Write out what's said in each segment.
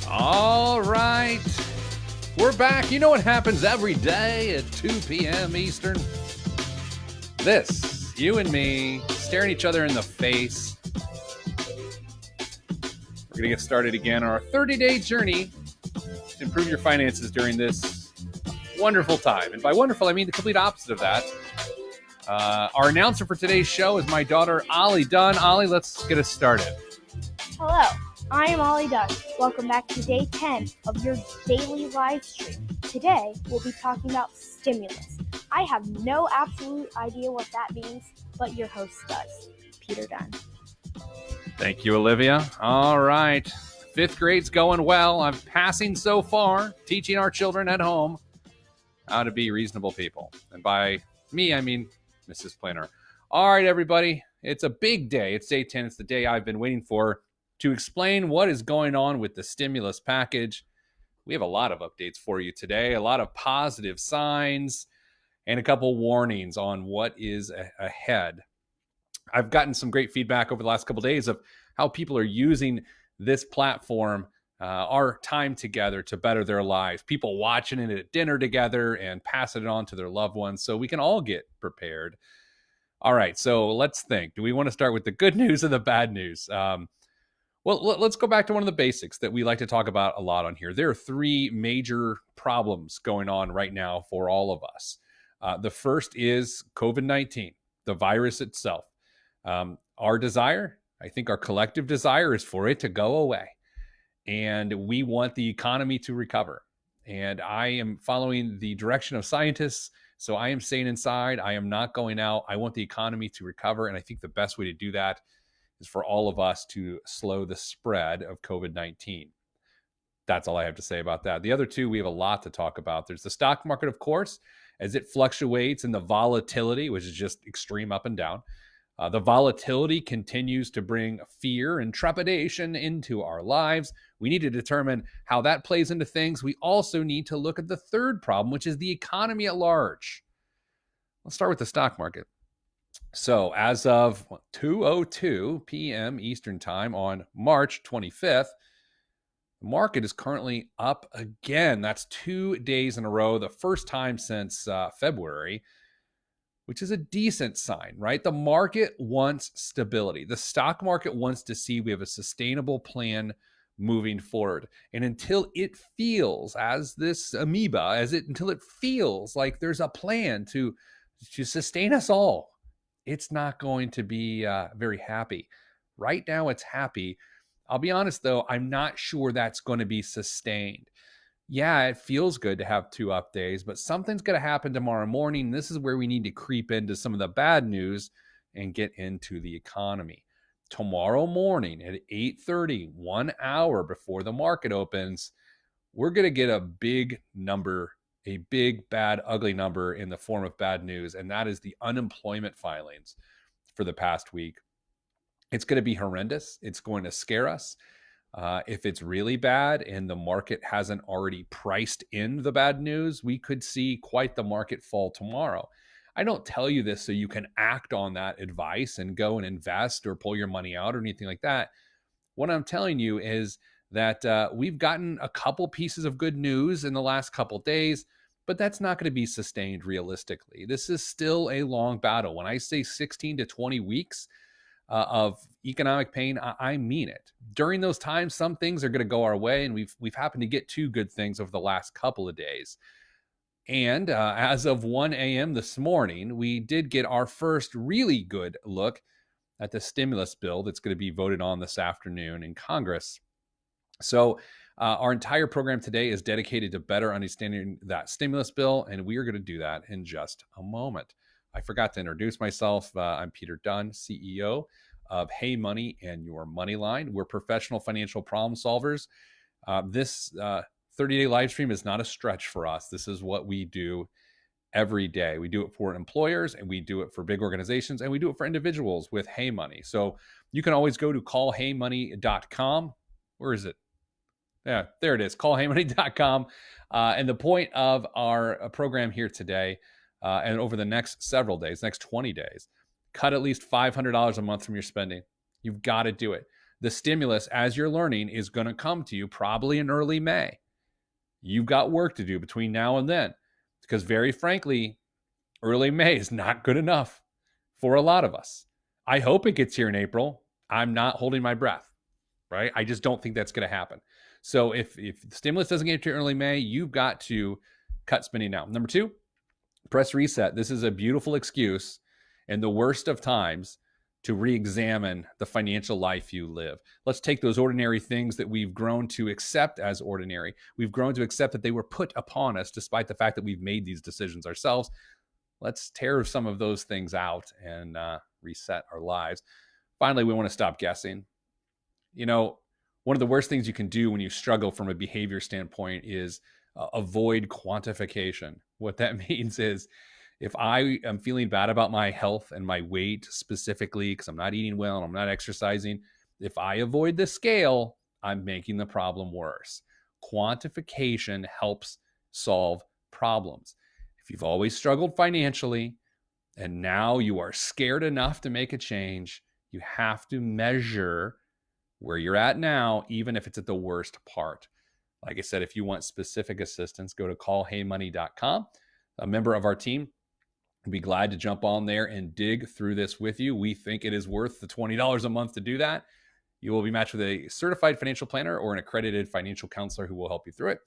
All right. We're back. You know what happens every day at 2 p.m. Eastern? This, you and me, staring each other in the face. We're going to get started again on our 30-day journey to improve your finances during this wonderful time. And by wonderful, I mean the complete opposite of that. Our announcer for today's show is my daughter, Ollie Dunn. Ollie, let's get us started. Hello, I am Ollie Dunn. Welcome back to day 10 of your daily live stream. Today, we'll be talking about stimulus. I have no absolute idea what that means, but your host does, Peter Dunn. Thank you, Olivia. All right. Fifth grade's going well. I'm passing so far, teaching our children at home how to be reasonable people. And by me, I mean Mrs. Planner. All right, everybody. It's a big day. It's day 10. It's the day I've been waiting for to explain what is going on with the stimulus package. We have a lot of updates for you today, a lot of positive signs, and a couple warnings on what is ahead. I've gotten some great feedback over the last couple of days of how people are using this platform, our time together, to better their lives. People watching it at dinner together and passing it on to their loved ones so we can all get prepared. All right, so let's think. Do we want to start with the good news or the bad news? Well, let's go back to one of the basics that we like to talk about a lot on here. There are three major problems going on right now for all of us. The first is COVID-19, the virus itself. Our desire, I think our collective desire, is for it to go away. And we want the economy to recover. And I am following the direction of scientists. So I am staying inside. I am not going out. I want the economy to recover. And I think the best way to do that is for all of us to slow the spread of COVID-19. That's all I have to say about that. The other two, we have a lot to talk about. There's the stock market, of course, as it fluctuates, and the volatility, which is just extreme up and down. The volatility continues to bring fear and trepidation into our lives. We need to determine how that plays into things. We also need to look at the third problem, which is the economy at large. Let's start with the stock market. So as of 2:02 p.m. Eastern Time on March 25th, the market is currently up again. That's 2 days in a row, the first time since February, which is a decent sign, right? The market wants stability. The stock market wants to see we have a sustainable plan moving forward. And until it feels, as this amoeba, until it feels like there's a plan to sustain us all, it's not going to be very happy. Right now, it's happy. I'll be honest, though, I'm not sure that's going to be sustained. Yeah, it feels good to have 2 up days, but something's going to happen tomorrow morning. This is where we need to creep into some of the bad news and get into the economy. Tomorrow morning at 8:30, 1 hour before the market opens, we're going to get a big number, a big, bad, ugly number in the form of bad news, and that is the unemployment filings for the past week. It's going to be horrendous. It's going to scare us. If it's really bad and the market hasn't already priced in the bad news, we could see quite the market fall tomorrow. I don't tell you this so you can act on that advice and go and invest or pull your money out or anything like that. What I'm telling you is that we've gotten a couple pieces of good news in the last couple days, but that's not going to be sustained realistically. This is still a long battle. When I say 16 to 20 weeks of economic pain, I mean it. During those times, some things are going to go our way, and we've happened to get 2 good things over the last couple of days. And as of 1 a.m. this morning, we did get our first really good look at the stimulus bill that's going to be voted on this afternoon in Congress. So our entire program today is dedicated to better understanding that stimulus bill, and we are going to do that in just a moment. I forgot to introduce myself. I'm Peter Dunn, CEO of Hey Money and Your Money Line. We're professional financial problem solvers. This 30-day live stream is not a stretch for us. This is what we do every day. We do it for employers, and we do it for big organizations, and we do it for individuals with Hey Money. So you can always go to callheymoney.com. Where is it? Yeah, there it is, callheymoney.com. And the point of our program here today, and over the next several days, next 20 days, cut at least $500 a month from your spending. You've got to do it. The stimulus, as you're learning, is going to come to you probably in early May. You've got work to do between now and then, because very frankly, early May is not good enough for a lot of us. I hope it gets here in April. I'm not holding my breath, right? I just don't think that's going to happen. So if the stimulus doesn't get to early May, you've got to cut spending now. Number two, press reset. This is a beautiful excuse in the worst of times to re-examine the financial life you live. Let's take those ordinary things that we've grown to accept as ordinary. We've grown to accept that they were put upon us despite the fact that we've made these decisions ourselves. Let's tear some of those things out and reset our lives. Finally, we want to stop guessing. One of the worst things you can do when you struggle from a behavior standpoint is avoid quantification. What that means is if I am feeling bad about my health and my weight specifically because I'm not eating well and I'm not exercising, if I avoid the scale, I'm making the problem worse. Quantification helps solve problems. If you've always struggled financially and now you are scared enough to make a change, you have to measure where you're at now, even if it's at the worst part. Like I said, if you want specific assistance, go to callheymoney.com. A member of our team would be glad to jump on there and dig through this with you. We think it is worth the $20 a month to do that. You will be matched with a certified financial planner or an accredited financial counselor who will help you through it.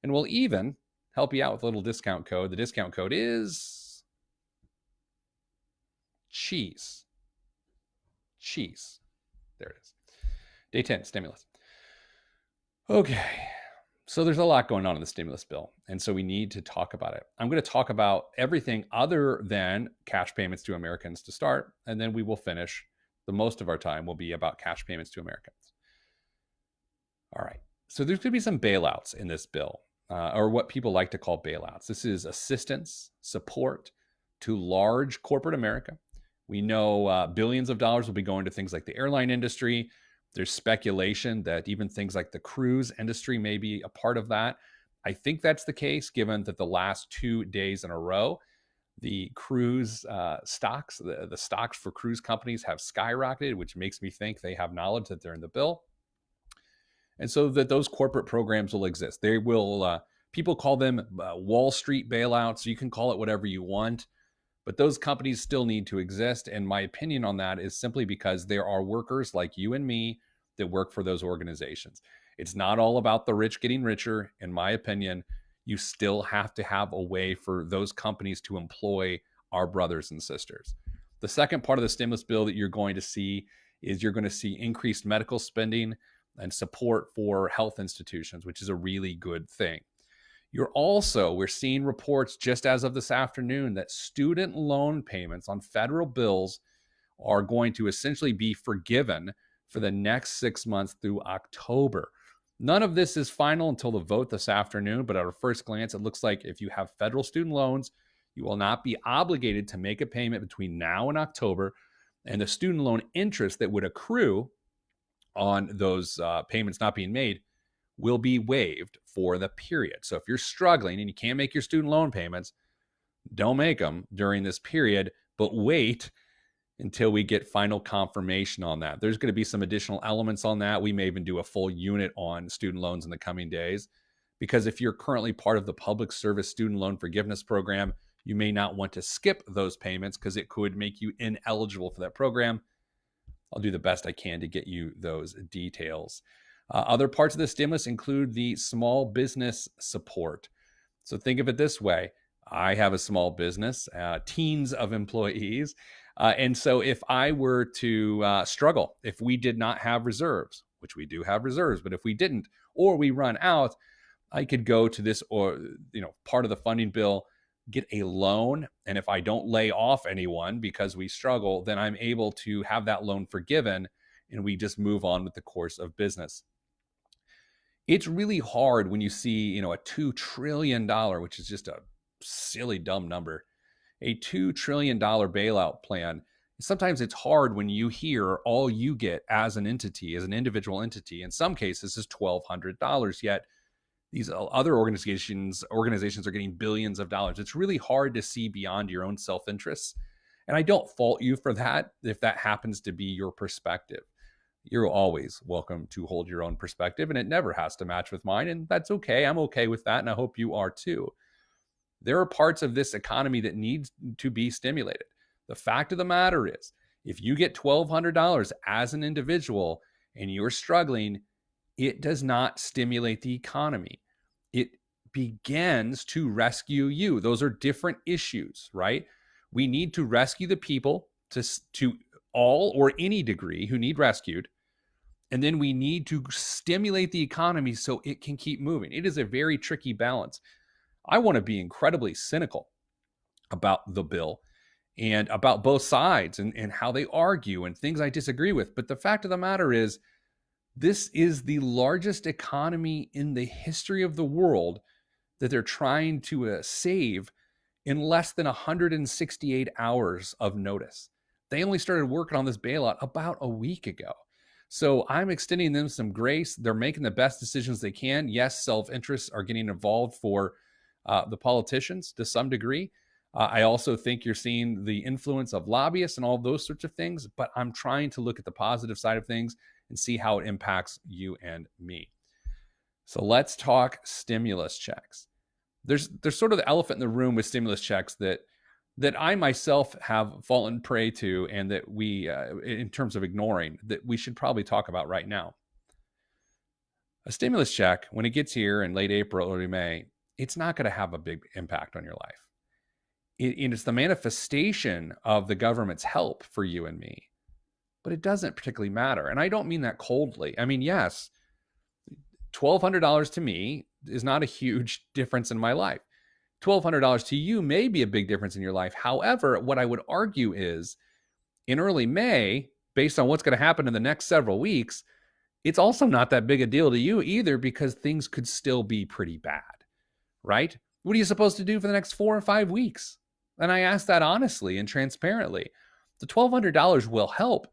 And we'll even help you out with a little discount code. The discount code is cheese. Cheese. There it is. Day 10, stimulus. Okay. So there's a lot going on in the stimulus bill, and so we need to talk about it. I'm going to talk about everything other than cash payments to Americans to start, and then we will finish. The most of our time will be about cash payments to Americans. All right. So there's going to be some bailouts in this bill, or what people like to call bailouts. This is assistance, support to large corporate America. We know billions of dollars will be going to things like the airline industry. There's speculation that even things like the cruise industry may be a part of that. I think that's the case, given that the last 2 days in a row, the cruise stocks, the stocks for cruise companies have skyrocketed, which makes me think they have knowledge that they're in the bill. And so that those corporate programs will exist. They will, people call them Wall Street bailouts. You can call it whatever you want. But those companies still need to exist. And my opinion on that is simply because there are workers like you and me that work for those organizations. It's not all about the rich getting richer. In my opinion, you still have to have a way for those companies to employ our brothers and sisters. The second part of the stimulus bill that you're going to see is you're going to see increased medical spending and support for health institutions, which is a really good thing. We're seeing reports just as of this afternoon that student loan payments on federal bills are going to essentially be forgiven for the next 6 months through October. None of this is final until the vote this afternoon, but at a first glance, it looks like if you have federal student loans, you will not be obligated to make a payment between now and October, and the student loan interest that would accrue on those payments not being made will be waived for the period. So if you're struggling and you can't make your student loan payments, don't make them during this period, but wait until we get final confirmation on that. There's going to be some additional elements on that. We may even do a full unit on student loans in the coming days, because if you're currently part of the Public Service Student Loan Forgiveness Program, you may not want to skip those payments because it could make you ineligible for that program. I'll do the best I can to get you those details. Other parts of the stimulus include the small business support. So think of it this way. I have a small business, teens of employees. And so if I were to struggle, if we did not have reserves, which we do have reserves, but if we didn't, or we run out, I could go to this, or, part of the funding bill, get a loan. And if I don't lay off anyone because we struggle, then I'm able to have that loan forgiven and we just move on with the course of business. It's really hard when you see, a $2 trillion, which is just a silly, dumb number, a $2 trillion bailout plan. Sometimes it's hard when you hear all you get as an entity, as an individual entity. In some cases, is $1,200. Yet these other organizations are getting billions of dollars. It's really hard to see beyond your own self-interests. And I don't fault you for that if that happens to be your perspective. You're always welcome to hold your own perspective, and it never has to match with mine. And that's okay. I'm okay with that. And I hope you are too. There are parts of this economy that needs to be stimulated. The fact of the matter is, if you get $1,200 as an individual and you're struggling, it does not stimulate the economy. It begins to rescue you. Those are different issues, right? We need to rescue the people to all or any degree who need rescued. And then we need to stimulate the economy so it can keep moving. It is a very tricky balance. I want to be incredibly cynical about the bill and about both sides and how they argue and things I disagree with. But the fact of the matter is, this is the largest economy in the history of the world that they're trying to save in less than 168 hours of notice. They only started working on this bailout about a week ago. So I'm extending them some grace. They're making the best decisions they can. Yes, self-interests are getting involved for the politicians to some degree. I also think you're seeing the influence of lobbyists and all those sorts of things, but I'm trying to look at the positive side of things and see how it impacts you and me. So let's talk stimulus checks. There's sort of the elephant in the room with stimulus checks that I myself have fallen prey to, and that we, in terms of ignoring, that we should probably talk about right now. A stimulus check, when it gets here in late April, early May, it's not going to have a big impact on your life. It's the manifestation of the government's help for you and me, but it doesn't particularly matter. And I don't mean that coldly. I mean, yes, $1,200 to me is not a huge difference in my life. $1,200 to you may be a big difference in your life. However, what I would argue is, in early May, based on what's going to happen in the next several weeks, it's also not that big a deal to you either, because things could still be pretty bad, right? What are you supposed to do for the next 4 or 5 weeks? And I ask that honestly and transparently. The $1,200 will help,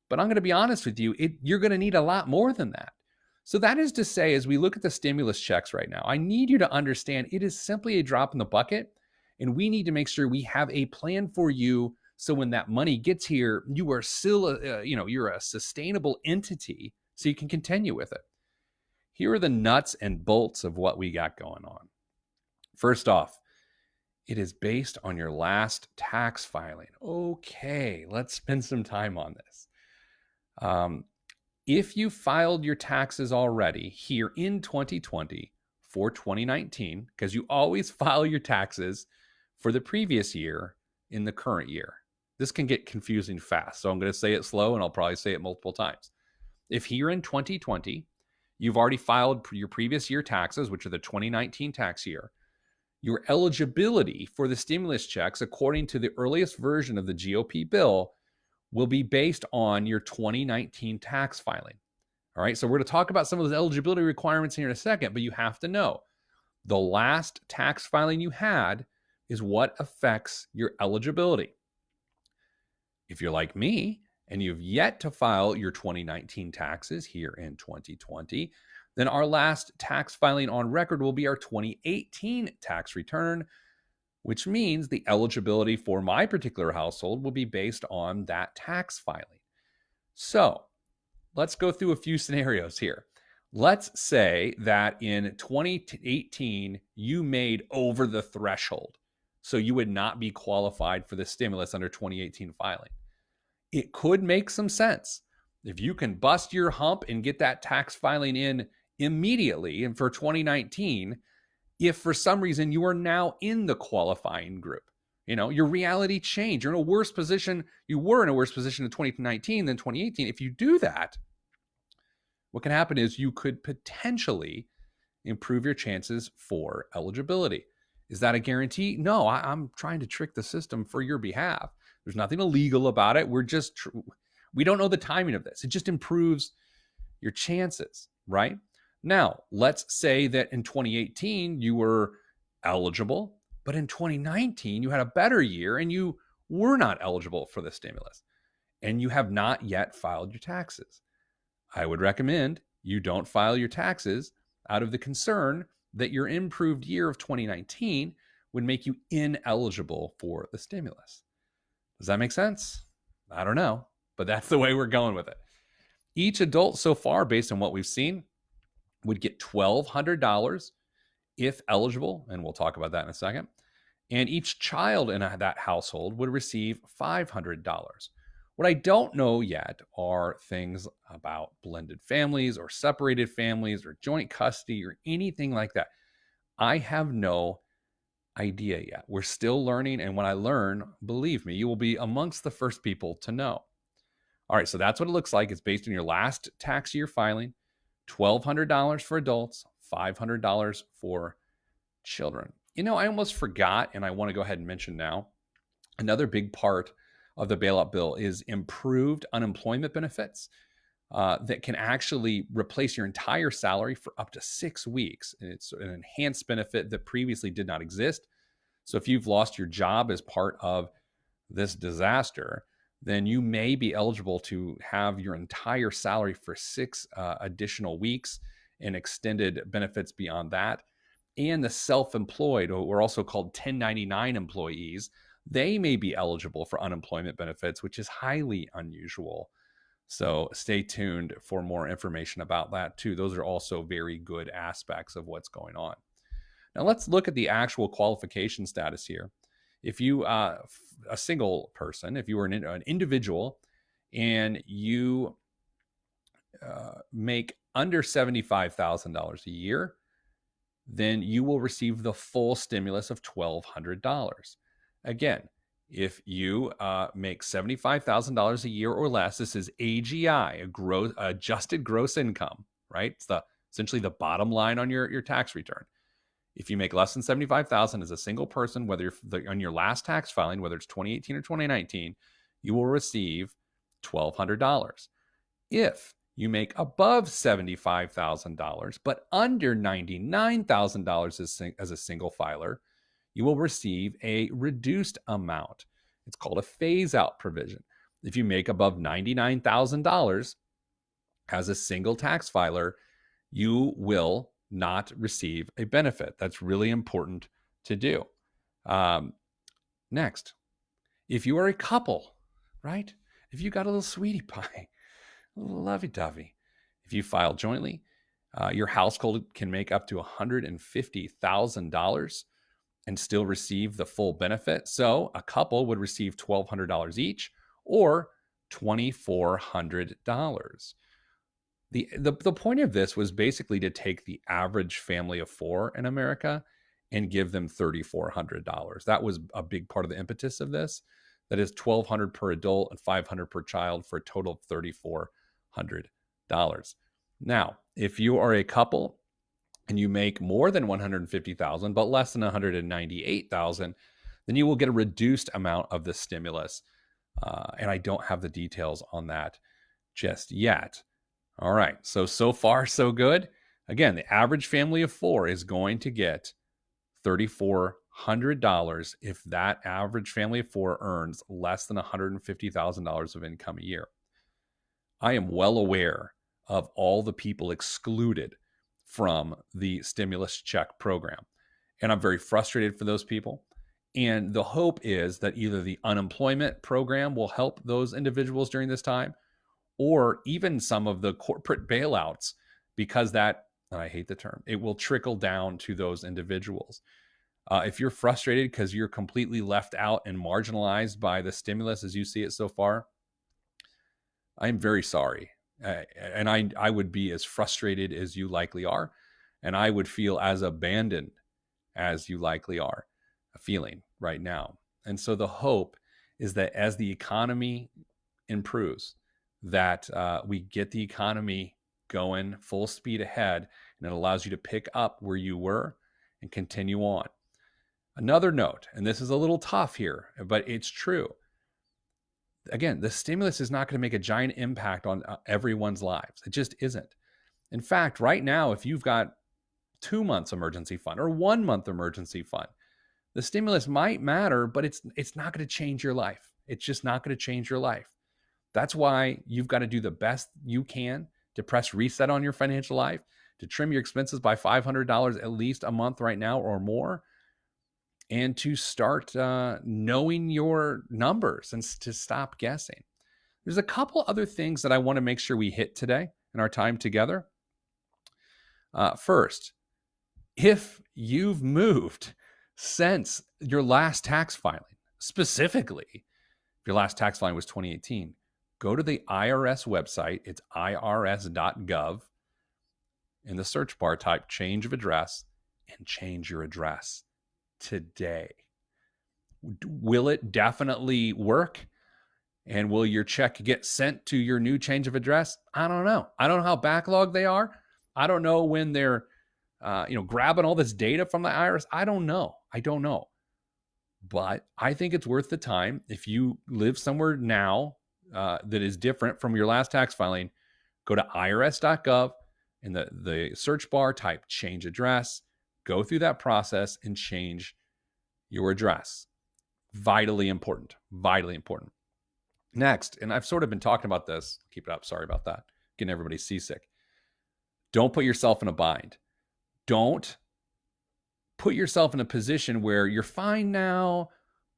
but I'm going to be honest with you, you're going to need a lot more than that. So that is to say, as we look at the stimulus checks right now, I need you to understand it is simply a drop in the bucket, and we need to make sure we have a plan for you so when that money gets here, you are still, you're a sustainable entity so you can continue with it. Here are the nuts and bolts of what we got going on. First off, it is based on your last tax filing. Okay, let's spend some time on this. If you filed your taxes already here in 2020 for 2019, because you always file your taxes for the previous year in the current year. This can get confusing fast, so I'm going to say it slow and I'll probably say it multiple times. If here in 2020, you've already filed your previous year taxes, which are the 2019 tax year, your eligibility for the stimulus checks, according to the earliest version of the GOP bill, will be based on your 2019 tax filing. All right, so we're going to talk about some of those eligibility requirements here in a second, but you have to know the last tax filing you had is what affects your eligibility. If you're like me and you've yet to file your 2019 taxes here in 2020, then our last tax filing on record will be our 2018 tax return, which means the eligibility for my particular household will be based on that tax filing. So let's go through a few scenarios here. Let's say that in 2018, you made over the threshold, so you would not be qualified for the stimulus under 2018 filing. It could make some sense. If you can bust your hump and get that tax filing in immediately and for 2019, if for some reason you are now in the qualifying group, your reality changed. You're in a worse position. You were in a worse position in 2019 than 2018. If you do that, what can happen is you could potentially improve your chances for eligibility. Is that a guarantee? No, I'm trying to trick the system for your behalf. There's nothing illegal about it. We don't know the timing of this. It just improves your chances, right? Now, let's say that in 2018, you were eligible, but in 2019, you had a better year and you were not eligible for the stimulus, and you have not yet filed your taxes. I would recommend you don't file your taxes out of the concern that your improved year of 2019 would make you ineligible for the stimulus. Does that make sense? I don't know, but that's the way we're going with it. Each adult so far, based on what we've seen, would get $1,200 if eligible, and we'll talk about that in a second. And each child in that household would receive $500. What I don't know yet are things about blended families or separated families or joint custody or anything like that. I have no idea yet. We're still learning. And when I learn, believe me, you will be amongst the first people to know. All right, so that's what it looks like. It's based on your last tax year filing, $1,200 for adults, $500 for children. You know, I almost forgot, and I want to go ahead and mention now, another big part of the bailout bill is improved unemployment benefits that can actually replace your entire salary for up to 6 weeks. And it's an enhanced benefit that previously did not exist. So if you've lost your job as part of this disaster, then you may be eligible to have your entire salary for 6 additional weeks and extended benefits beyond that. And the self-employed, or also called 1099 employees, they may be eligible for unemployment benefits, which is highly unusual. So stay tuned for more information about that too. Those are also very good aspects of what's going on. Now let's look at the actual qualification status here. If you, a single person, if you were an individual and you make under $75,000 a year, then you will receive the full stimulus of $1,200. Again, if you make $75,000 a year or less, this is AGI, adjusted gross income, right? It's essentially the bottom line on your tax return. If you make less than $75,000 as a single person, whether you're on your last tax filing, whether it's 2018 or 2019, you will receive $1,200. If you make above $75,000, but under $99,000 as a single filer, you will receive a reduced amount. It's called a phase-out provision. If you make above $99,000 as a single tax filer, you will not receive a benefit. That's really important to do. Next, if you are a couple, right? If you got a little sweetie pie, lovey-dovey. If you file jointly, your household can make up to $150,000 and still receive the full benefit. So a couple would receive $1,200 each, or $2,400. The point of this was basically to take the average family of 4 in America and give them $3,400. That was a big part of the impetus of this. That is $1,200 per adult and $500 per child for a total of $3,400. Now, if you are a couple and you make more than $150,000 but less than $198,000, then you will get a reduced amount of the stimulus. And I don't have the details on that just yet. All right, so far so good. Again, the average family of 4 is going to get $3,400 if that average family of 4 earns less than $150,000 of income a year. I am well aware of all the people excluded from the stimulus check program, and I'm very frustrated for those people. And the hope is that either the unemployment program will help those individuals during this time, or even some of the corporate bailouts, because that, and I hate the term, it will trickle down to those individuals. If you're frustrated because you're completely left out and marginalized by the stimulus as you see it so far, I'm very sorry. And I would be as frustrated as you likely are, and I would feel as abandoned as you likely are feeling right now. And so the hope is that as the economy improves, that we get the economy going full speed ahead, and it allows you to pick up where you were and continue on. Another note, and this is a little tough here, but it's true. Again, the stimulus is not going to make a giant impact on everyone's lives. It just isn't. In fact, right now, if you've got 2 months emergency fund or 1 month emergency fund, the stimulus might matter, but it's not going to change your life. It's just not going to change your life. That's why you've got to do the best you can to press reset on your financial life, to trim your expenses by $500 at least a month right now or more, and to start knowing your numbers and to stop guessing. There's a couple other things that I want to make sure we hit today in our time together. First, if you've moved since your last tax filing, specifically, if your last tax filing was 2018, go to the IRS website. It's irs.gov. In the search bar, type change of address and change your address today. Will it definitely work? And will your check get sent to your new change of address? I don't know. I don't know how backlogged they are. I don't know when they're grabbing all this data from the IRS. I don't know. But I think it's worth the time. If you live somewhere now that is different from your last tax filing, go to irs.gov. In the search bar, type change address, go through that process and change your address. Vitally important. Next, and I've sort of been talking about this. Keep it up. Sorry about that. Getting everybody seasick. Don't put yourself in a bind. Don't put yourself in a position where you're fine now,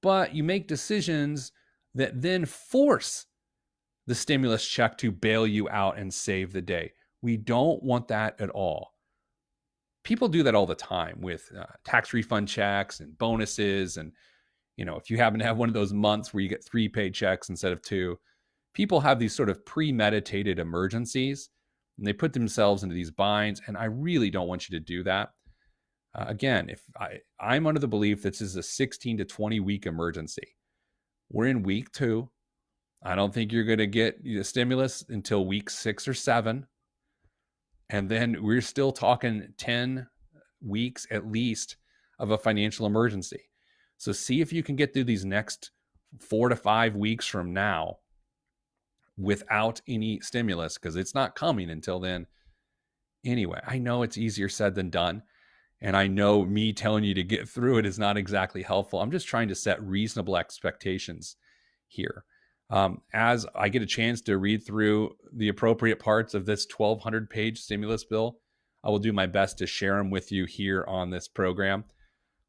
but you make decisions that then force the stimulus check to bail you out and save the day. We don't want that at all. People do that all the time with tax refund checks and bonuses. And, if you happen to have one of those months where you get 3 paychecks instead of 2, people have these sort of premeditated emergencies and they put themselves into these binds. And I really don't want you to do that. Again, if I'm under the belief this is a 16 to 20 week emergency. We're in week 2. I don't think you're going to get the stimulus until week 6 or 7. And then we're still talking 10 weeks at least of a financial emergency. So see if you can get through these next 4 to 5 weeks from now without any stimulus, because it's not coming until then. Anyway, I know it's easier said than done. And I know me telling you to get through it is not exactly helpful. I'm just trying to set reasonable expectations here. As I get a chance to read through the appropriate parts of this 1,200-page stimulus bill, I will do my best to share them with you here on this program.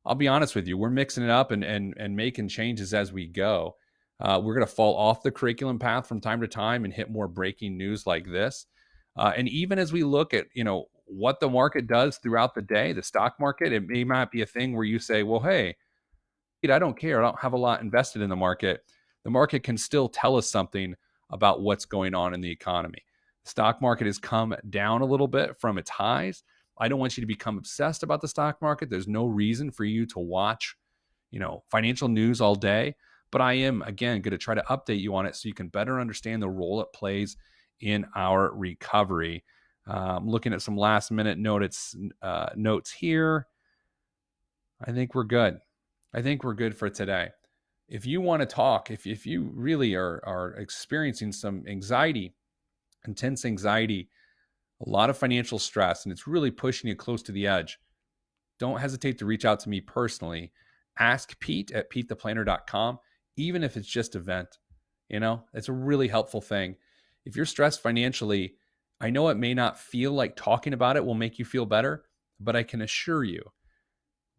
I'll be honest with you, we're mixing it up and making changes as we go. We're going to fall off the curriculum path from time to time and hit more breaking news like this. And even as we look at, what the market does throughout the day, the stock market, it may not be a thing where you say, well, hey, I don't care. I don't have a lot invested in the market. The market can still tell us something about what's going on in the economy. The stock market has come down a little bit from its highs. I don't want you to become obsessed about the stock market. There's no reason for you to watch, financial news all day. But I am, again, going to try to update you on it so you can better understand the role it plays in our recovery. I'm looking at some last minute notes here. I think we're good. For today. If you want to talk, if you really are experiencing some anxiety, intense anxiety, a lot of financial stress, and it's really pushing you close to the edge, don't hesitate to reach out to me personally. Ask Pete at PeteThePlanner.com, even if it's just a vent. It's a really helpful thing. If you're stressed financially, I know it may not feel like talking about it will make you feel better, but I can assure you,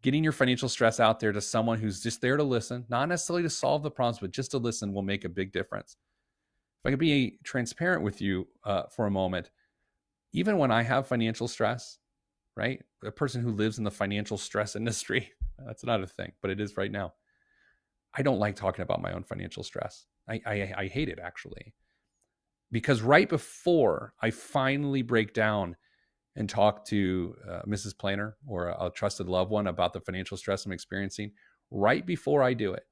getting your financial stress out there to someone who's just there to listen, not necessarily to solve the problems, but just to listen, will make a big difference. If I could be transparent with you for a moment, even when I have financial stress, right? A person who lives in the financial stress industry, that's not a thing, but it is right now. I don't like talking about my own financial stress. I hate it, actually. Because right before I finally break down and talk to Mrs. Planner or a trusted loved one about the financial stress I'm experiencing, right before I do it,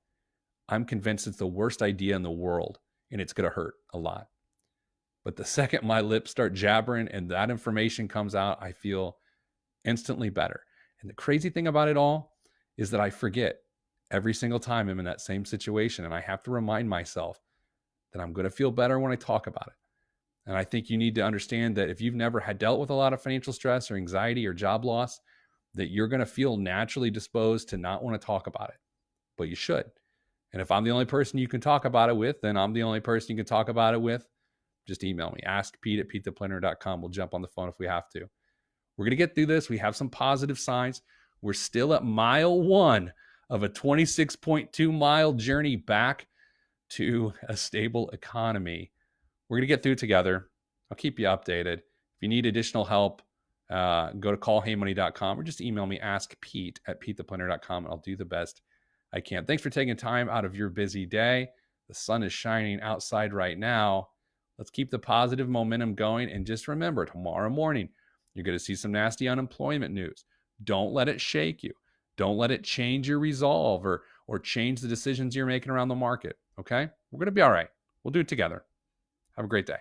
I'm convinced it's the worst idea in the world and it's going to hurt a lot. But the second my lips start jabbering and that information comes out, I feel instantly better. And the crazy thing about it all is that I forget every single time I'm in that same situation, and I have to remind myself that I'm going to feel better when I talk about it. And I think you need to understand that if you've never had dealt with a lot of financial stress or anxiety or job loss, that you're going to feel naturally disposed to not want to talk about it, but you should. And if I'm the only person you can talk about it with, then I'm the only person you can talk about it with. Just email me, ask Pete at PeteThePlanner.com. We'll jump on the phone if we have to. We're going to get through this. We have some positive signs. We're still at mile 1 of a 26.2 mile journey back to a stable economy. We're going to get through together. I'll keep you updated. If you need additional help, go to callheymoney.com or just email me, askpete@petetheplanner.com, and I'll do the best I can. Thanks for taking time out of your busy day. The sun is shining outside right now. Let's keep the positive momentum going. And just remember, tomorrow morning, you're going to see some nasty unemployment news. Don't let it shake you. Don't let it change your resolve or change the decisions you're making around the market. Okay? We're going to be all right. We'll do it together. Have a great day.